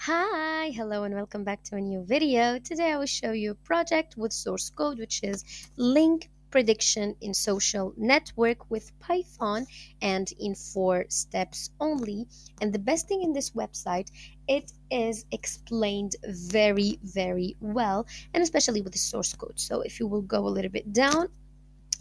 Hi, hello, and welcome back to a new video. Today I will show you a project with source code, which is link prediction in social network with Python and in 4 steps only. And the best thing in this website, it is explained very well, and especially with the source code. So if you will go a little bit down,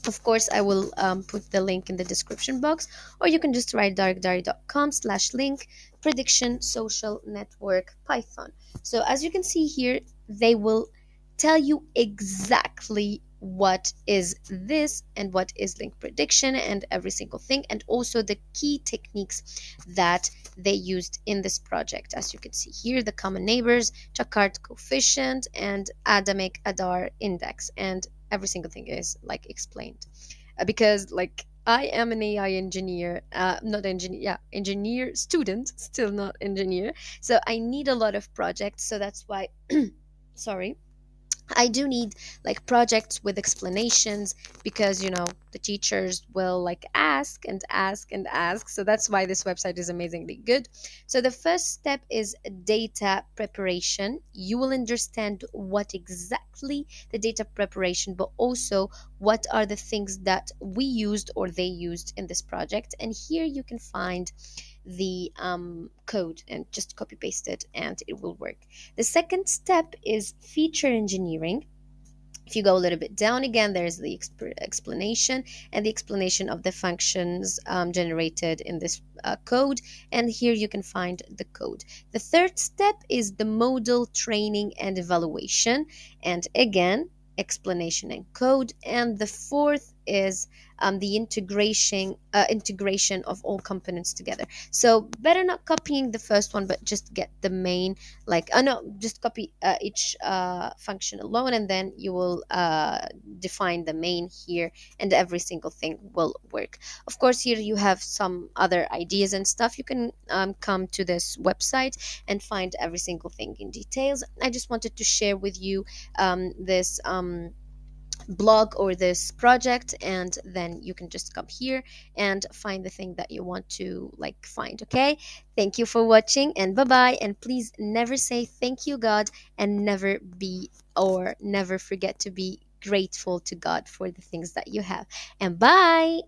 of course, I will put the link in the description box, or you can just write darkdiary.com/link prediction social network Python. So as you can see here, they will tell you exactly what is this and what is link prediction and every single thing, and also the key techniques that they used in this project. As you can see here, the common neighbors, Chakart coefficient, and Adamic Adar index, and every single thing is like explained. Because like I am an AI engineer, not engineer, yeah, engineer student, still not engineer. So I need a lot of projects. So that's why, sorry, I do need like projects with explanations, because the teachers will like ask and ask and ask. So that's why this website is amazingly good. So the first step is data preparation. You will understand what exactly the data preparation, but also what are the things that we used or they used in this project. And here you can find the code and just copy paste it and it will work. The second step is feature engineering. If you go a little bit down again, there's the explanation and the explanation of the functions generated in this code. And here you can find the code. The third step is the model training and evaluation. And again, explanation and code. And the fourth is the integration of all components together. So better not copying the first one, but just get the main, like no, just copy each function alone, and then you will define the main here, and every single thing will work. Of course, here you have some other ideas and stuff. You can come to this website and find every single thing in details. I just wanted to share with you this blog or this project, and then you can just come here and find the thing that you want to like find. Okay, thank you for watching, and bye bye. And please never say thank you God, and never forget to be grateful to God for the things that you have. And bye.